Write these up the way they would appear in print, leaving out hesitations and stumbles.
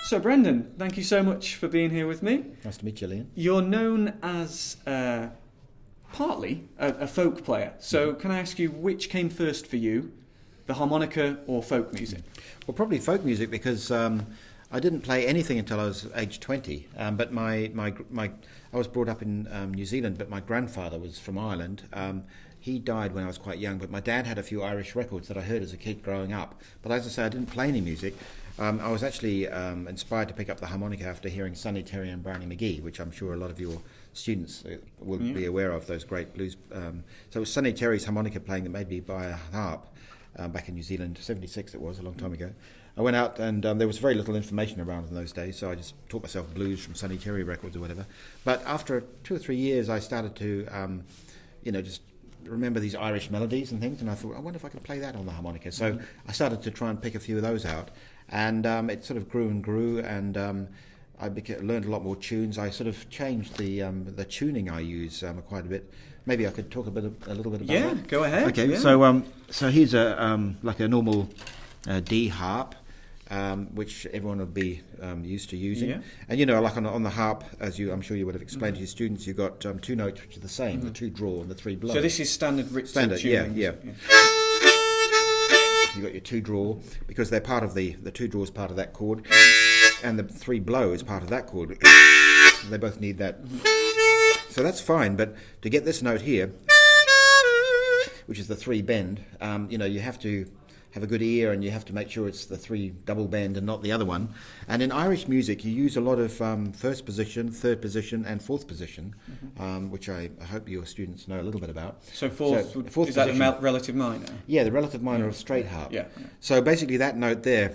So Brendan, thank you so much for being here with me. Nice to meet you, Liam. You're known as partly a folk player. So can I ask you, which came first for you, the harmonica or folk music? Well, probably folk music, because I didn't play anything until I was age 20. But I was brought up in New Zealand, but my grandfather was from Ireland. He died when I was quite young, but my dad had a few Irish records that I heard as a kid growing up. But as I say, I didn't play any music. I was actually inspired to pick up the harmonica after hearing Sonny Terry and Brownie McGee, which I'm sure a lot of your students will be aware of, those great blues. So it was Sonny Terry's harmonica playing that made me buy a harp back in New Zealand, 76 it was, a long time ago. I went out and there was very little information around in those days, so I just taught myself blues from Sonny Terry records or whatever. But after 2 or 3 years, I started to, just remember these Irish melodies and things, and I thought, I wonder if I could play that on the harmonica. So I started to try and pick a few of those out, and it sort of grew and grew, and I learned a lot more tunes. I sort of changed the tuning I use quite a bit. Maybe I could talk a little bit about that. Yeah, go ahead. Okay, yeah. So here's like a normal D harp, which everyone would be used to using. Yeah. And like on the harp, as I'm sure you would have explained to your students, you've got 2 notes which are the same, the 2 draw and the 3 blow. So this is standard Richter tuning. Yeah. You've got your 2 draw, because they're part of the 2 draw is part of that chord, and the 3 blow is part of that chord. They both need that. So that's fine, but to get this note here, which is the 3 bend, you have to have a good ear, and you have to make sure it's the 3 double bend and not the other one. And in Irish music, you use a lot of first position, third position, and fourth position, which I hope your students know a little bit about. So fourth is position, that the relative minor? Yeah, the relative minor of straight harp. Yeah. So basically that note there,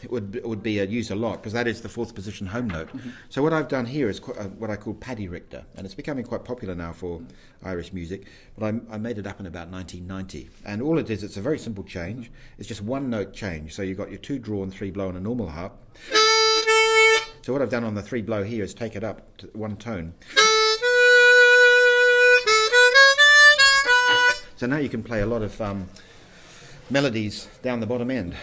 it would be used a lot, because that is the 4th position home note. So what I've done here is what I call Patty Richter, and it's becoming quite popular now for Irish music, but I made it up in about 1990. And all it is, it's a very simple change. It's just 1 note change. So you've got your 2 draw and 3 blow on a normal harp. So what I've done on the 3 blow here is take it up to 1 tone. So now you can play a lot of melodies down the bottom end.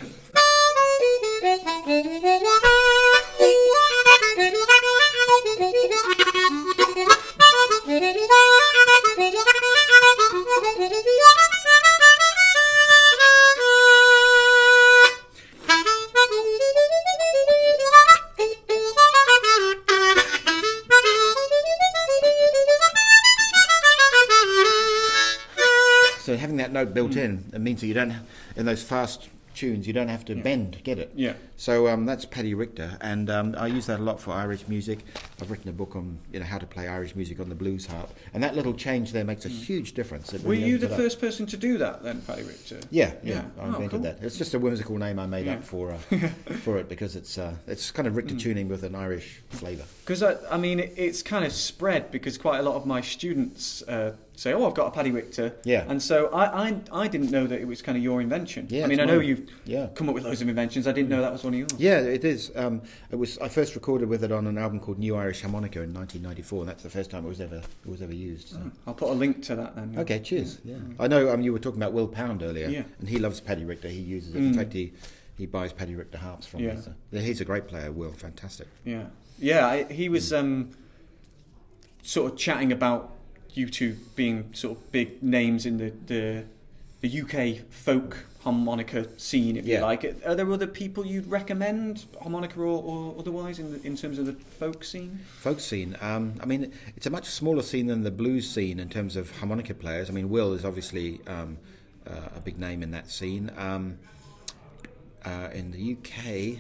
So having that note built in, it means that you don't, in those fast tunes, you don't have to bend to get it. Yeah. So that's Patty Richter, and I use that a lot for Irish music. I've written a book on how to play Irish music on the blues harp, and that little change there makes a huge difference. Were you the first person to do that then, Patty Richter? Yeah. I invented that. It's just a whimsical name I made up for it, because it's kind of Richter tuning with an Irish flavour. Because it's kind of spread, because quite a lot of my students say, "Oh, I've got a Patty Richter." Yeah. And so I didn't know that it was kind of your invention. Yeah, I know you've come up with loads of inventions. I didn't know that was one of yours. Yeah, it is. I first recorded with it on an album called New Irish Harmonica in 1994, and that's the first time it was ever used. So. I'll put a link to that then. Okay, cheers. Yeah. I know you were talking about Will Pound earlier, and he loves Patty Richter. He uses it. In fact, he buys Patty Richter harps from me. So he's a great player, Will. Fantastic. Yeah. He was sort of chatting about you two being sort of big names in the UK folk harmonica scene, if you like. Are there other people you'd recommend, harmonica or otherwise, in terms of the folk scene? Folk scene. It's a much smaller scene than the blues scene in terms of harmonica players. Will is obviously a big name in that scene. In the UK,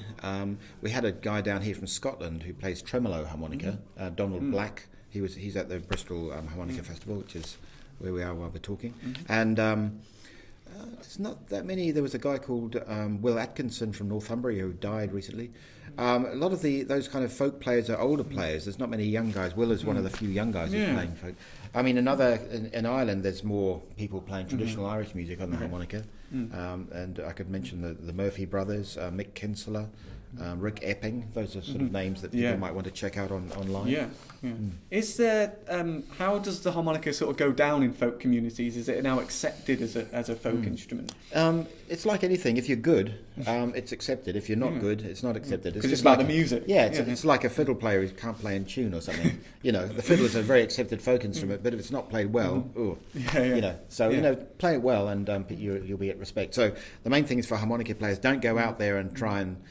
we had a guy down here from Scotland who plays tremolo harmonica, Donald Black. He's at the Bristol Harmonica Festival, which is where we are while we're talking. And there's not that many. There was a guy called Will Atkinson from Northumbria who died recently. A lot of those kind of folk players are older players. There's not many young guys. Will is one of the few young guys who's playing folk. In Ireland, there's more people playing traditional Irish music on the harmonica. And I could mention the Murphy brothers, Mick Kinsella, Rick Epping. Those are sort of names that people might want to check out online. Yeah. Is there? How does the harmonica sort of go down in folk communities? Is it now accepted as a folk instrument? It's like anything. If you're good, it's accepted. If you're not good, it's not accepted. Because it's about the music. Yeah, it's like a fiddle player who can't play in tune or something. The fiddle is a very accepted folk instrument, but if it's not played well, play it well, and you'll be at respect. So the main thing is for harmonica players, don't go out there and try and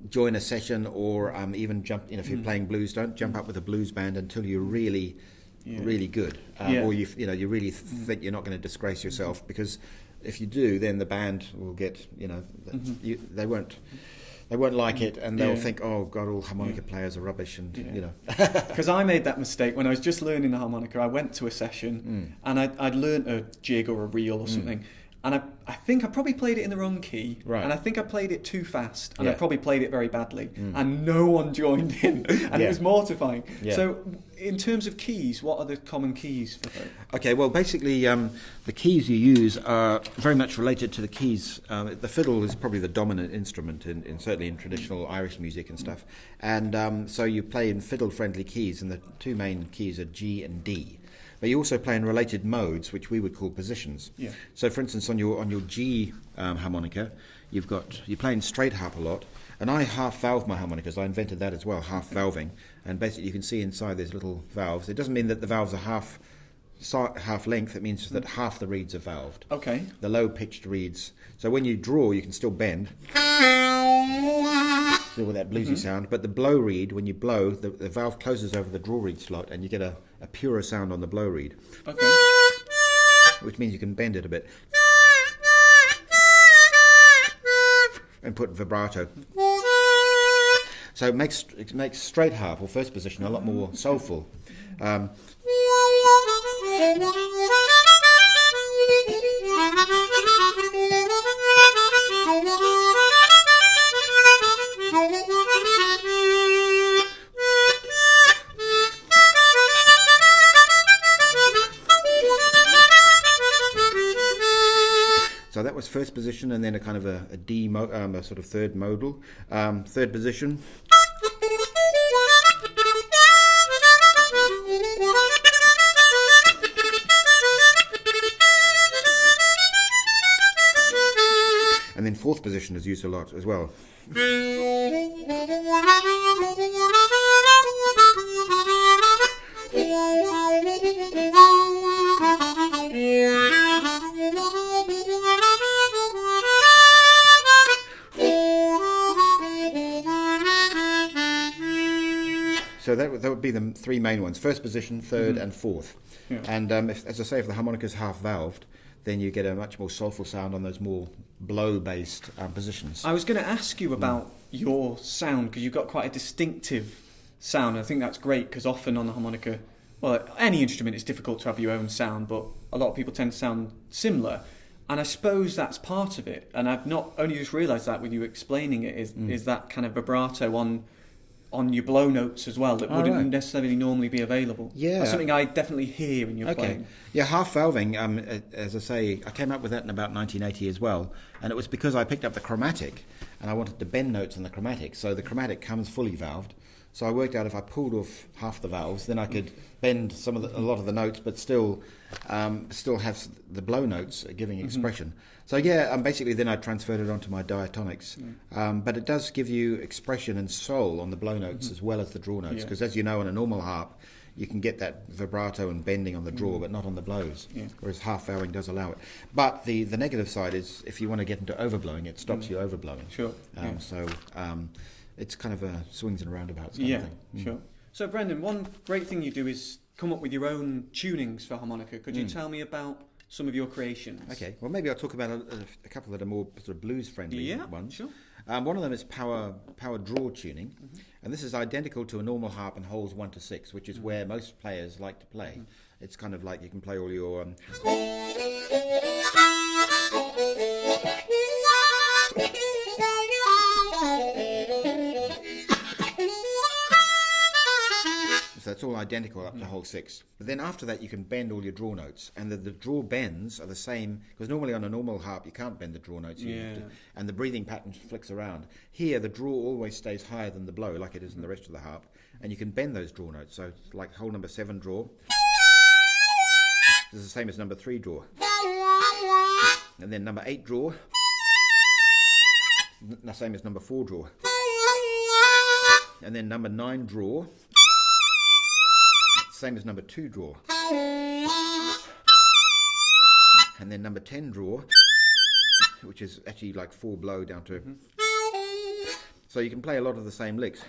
join a session, or even jump. If you're playing blues, don't jump up with a blues band until you're really good, or you really think you're not going to disgrace yourself, because if you do, then the band will get they won't like it, and they'll think, oh God, all harmonica players are rubbish, and Because I made that mistake when I was just learning the harmonica. I went to a session and I'd learnt a jig or a reel or something. And I think I probably played it in the wrong key, and I think I played it too fast, and I probably played it very badly, and no one joined in, and it was mortifying. So, in terms of keys, what are the common keys for folk? Okay, well, basically, the keys you use are very much related to the keys. The fiddle is probably the dominant instrument, certainly in traditional Irish music and stuff, and so you play in fiddle-friendly keys, and the two main keys are G and D. But you also play in related modes, which we would call positions. Yeah. So, for instance, on your G harmonica, you're playing straight harp a lot, and I half valve my harmonicas. I invented that as well, half valving, and basically you can see inside there's little valves. It doesn't mean that the valves are half length. It means that half the reeds are valved. Okay. The low pitched reeds. So when you draw, you can still bend. Still with that bluesy sound, but the blow reed, when you blow, the valve closes over the draw reed slot, and you get a purer sound on the blow reed. Okay. Which means you can bend it a bit and put vibrato. So it makes straight harp, or first position, a lot more soulful. So that was first position, and then a kind of a D, a sort of third modal. Third position. And then fourth position is used a lot as well. So that would be the three main ones: first position, third, and fourth. Yeah. And as I say, if the harmonica is half valved, then you get a much more soulful sound on those more blow-based positions. I was going to ask you about your sound, because you've got quite a distinctive sound. I think that's great, because often on the harmonica, well, any instrument, it's difficult to have your own sound, but a lot of people tend to sound similar. And I suppose that's part of it. And I've not only just realised that with you explaining it, is that kind of vibrato on your blow notes as well that wouldn't necessarily normally be available. Yeah. That's something I definitely hear in your playing. Yeah, half valving, as I say, I came up with that in about 1980 as well, and it was because I picked up the chromatic, and I wanted to bend notes in the chromatic, so the chromatic comes fully valved. So I worked out if I pulled off half the valves, then I could bend a lot of the notes, but still have the blow notes giving expression. So basically then I transferred it onto my diatonics. But it does give you expression and soul on the blow notes as well as the draw notes, because as you know, on a normal harp, you can get that vibrato and bending on the draw, but not on the blows, whereas half valving does allow it. But the negative side is, if you want to get into overblowing, it stops you overblowing. Sure. It's kind of a swings and roundabouts kind of thing. Sure. So, Brendan, one great thing you do is come up with your own tunings for harmonica. Could you tell me about some of your creations? Okay. Well, maybe I'll talk about a couple that are more sort of blues-friendly ones. Sure. One of them is power draw tuning, and this is identical to a normal harp and holes 1 to 6, which is where most players like to play. It's kind of like you can play all your... So it's all identical up to hole 6. But then after that, you can bend all your draw notes, and the draw bends are the same, because normally on a normal harp you can't bend the draw notes, and the breathing pattern flicks around. Here, the draw always stays higher than the blow, like it is in the rest of the harp, and you can bend those draw notes. So it's like hole number 7 draw. This is the same as number 3 draw, and then number 8 draw, the same as number 4 draw, and then number 9 draw, same as number 2 draw, and then number 10 draw, which is actually like 4 blow down to. So you can play a lot of the same licks.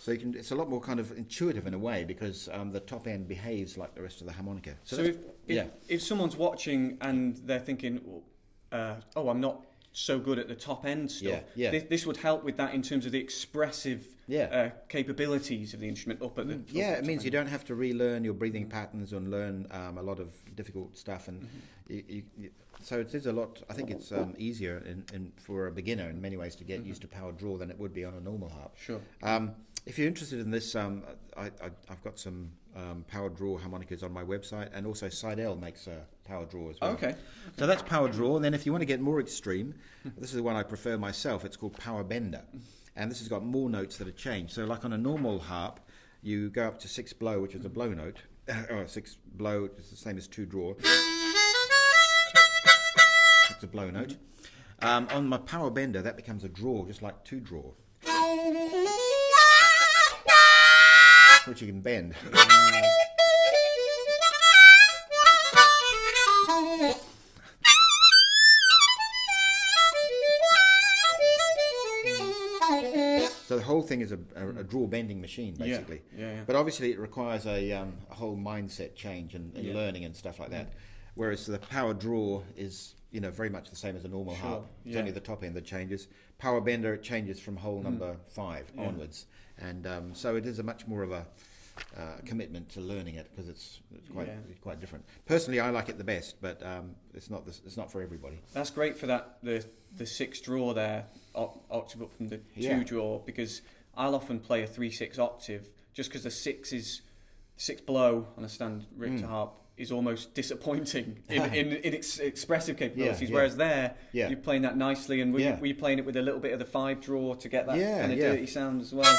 So it's a lot more kind of intuitive in a way, because the top end behaves like the rest of the harmonica. So if someone's watching and they're thinking, oh, I'm not so good at the top end stuff, this would help with that in terms of the expressive capabilities of the instrument up at the top. It means you don't have to relearn your breathing patterns and learn a lot of difficult stuff, and so it is a lot. I think it's easier for a beginner in many ways to get used to power draw than it would be on a normal harp. Sure. If you're interested in this, I've got some power draw harmonicas on my website, and also Seidel makes a power draw as well. Okay. So that's power draw, and then if you want to get more extreme, this is the one I prefer myself. It's called power bender, and this has got more notes that are changed. So like on a normal harp, you go up to 6 blow, which is a blow note, or 6 blow, it's the same as 2 draw. It's a blow note. On my power bender, that becomes a draw, just like 2 draw, which you can bend. So the whole thing is a draw bending machine, basically. But obviously it requires a whole mindset change and learning and stuff like that. Whereas the power draw is very much the same as a normal harp. It's only the top end that changes. Power bender, it changes from hole number 5 onwards, and so it is a much more of a commitment to learning it, because it's quite different. Personally, I like it the best, but it's not for everybody. That's great for that the 6 draw there, octave up from the 2 draw, because I'll often play a 3/6 octave just because the 6 blow on a stand Richter harp is almost disappointing in its expressive capabilities, whereas there you're playing that nicely, and were you playing it with a little bit of the 5 draw to get that kind of dirty sound as well?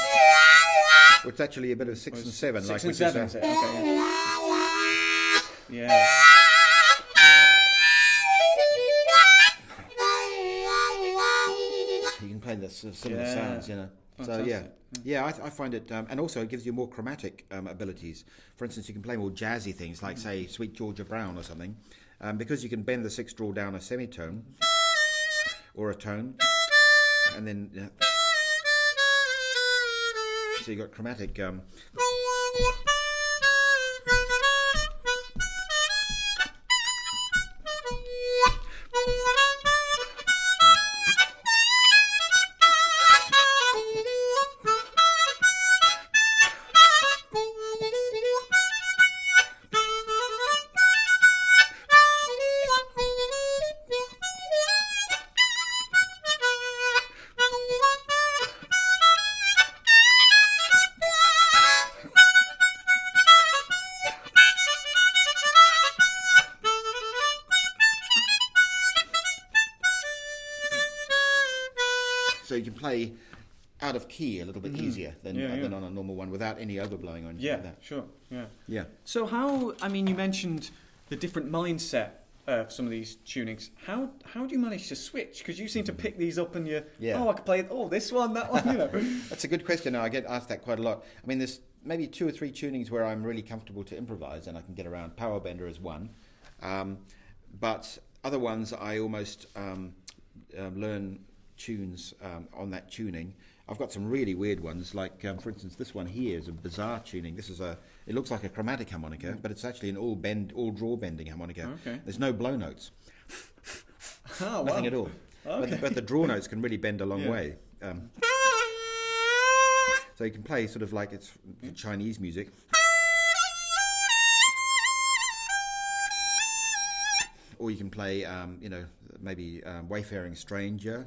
Well, it's actually a bit of 6 and 7. 6 and 7, is it? Okay. Yeah. You can play the similar sounds, Fantastic. So I find it, and also it gives you more chromatic abilities. For instance, you can play more jazzy things, like say Sweet Georgia Brown or something, because you can bend the 6 draw down a semitone or a tone, and then so you got chromatic. So you can play out of key a little bit easier than on a normal one, without any overblowing or anything like that. Sure. Yeah. So you mentioned the different mindset of some of these tunings. How do you manage to switch? Because you seem to pick these up and I could play this one, that one, That's a good question. I get asked that quite a lot. I mean, there's maybe 2 or 3 tunings where I'm really comfortable to improvise and I can get around. Power bender is one. But other ones I almost learn tunes on that tuning. I've got some really weird ones, like for instance this one here is a bizarre tuning. This is it looks like a chromatic harmonica, but it's actually an all draw bending harmonica. Okay. There's no blow notes. Nothing at all. Okay. But the draw notes can really bend a long way. So you can play sort of like it's Chinese music. Or you can play, maybe Wayfaring Stranger.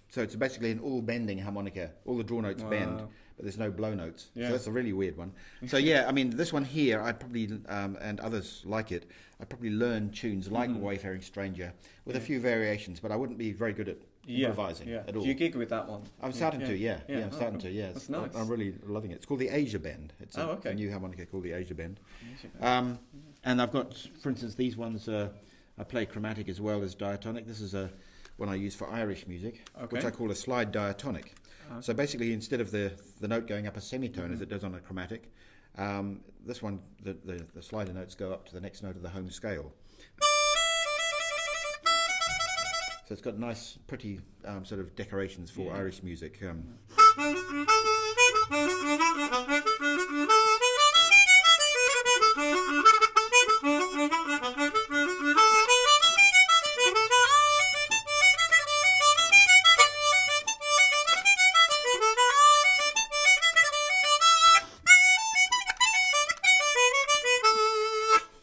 So it's basically an all bending harmonica. All the draw notes bend, but there's no blow notes. Yeah. So that's a really weird one. So yeah, I mean, this one here, I'd probably, and others like it, I'd probably learn tunes like Wayfaring Stranger with a few variations, but I wouldn't be very good at improvising at all. Do you gig with that one? I'm starting to, yeah. I'm starting to, yeah. That's nice. I'm really loving it. It's called the Asia Bend. It's a new harmonica called the Asia Bend. And I've got, for instance, these ones, I play chromatic as well as diatonic. This is one I use for Irish music, which I call a slide diatonic. So basically, instead of the note going up a semitone as it does on a chromatic, this one, the slider notes go up to the next note of the home scale. So it's got nice, pretty sort of decorations for Irish music.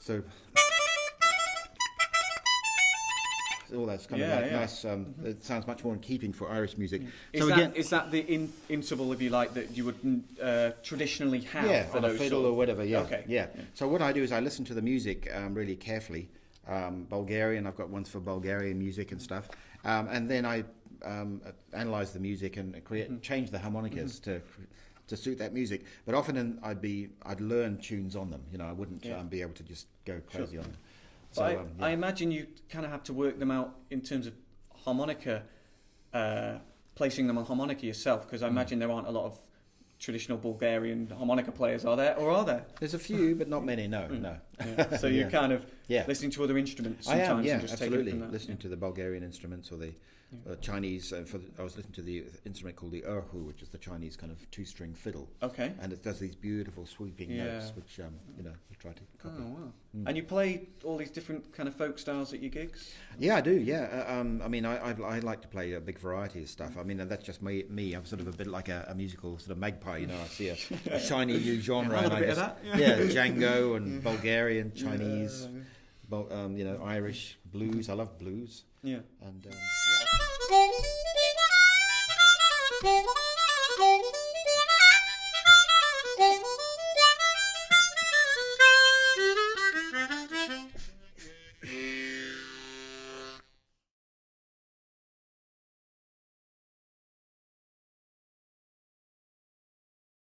So all that's kind of nice. It sounds much more in keeping for Irish music. Is that the interval, if you like, that you would traditionally have for on a those fiddle or whatever? Yeah, Okay. yeah. So what I do is I listen to the music really carefully. Bulgarian, I've got ones for Bulgarian music and stuff, and then I analyze the music and change the harmonicas to suit that music. But often I'd learn tunes on them. I wouldn't be able to just go crazy on them. So, I imagine you kind of have to work them out in terms of harmonica, placing them on harmonica yourself, because I imagine there aren't a lot of traditional Bulgarian harmonica players, are there? Or are there? There's a few, but not many. No. Yeah. So you're kind of listening to other instruments sometimes. I am, and just absolutely. taking it from that. Listening to the Bulgarian instruments or the Chinese. I was listening to the instrument called the erhu, which is the Chinese kind of two-string fiddle. Okay. And it does these beautiful sweeping notes, which you try to copy. Oh wow! And you play all these different kind of folk styles at your gigs? Yeah, I do. Yeah, I mean, I like to play a big variety of stuff. I mean, that's just me. I'm sort of a bit like a musical sort of magpie. I see a shiny new genre, and I bit just, of that. Django and Bulgarian, Chinese, Irish blues. I love blues. Yeah. And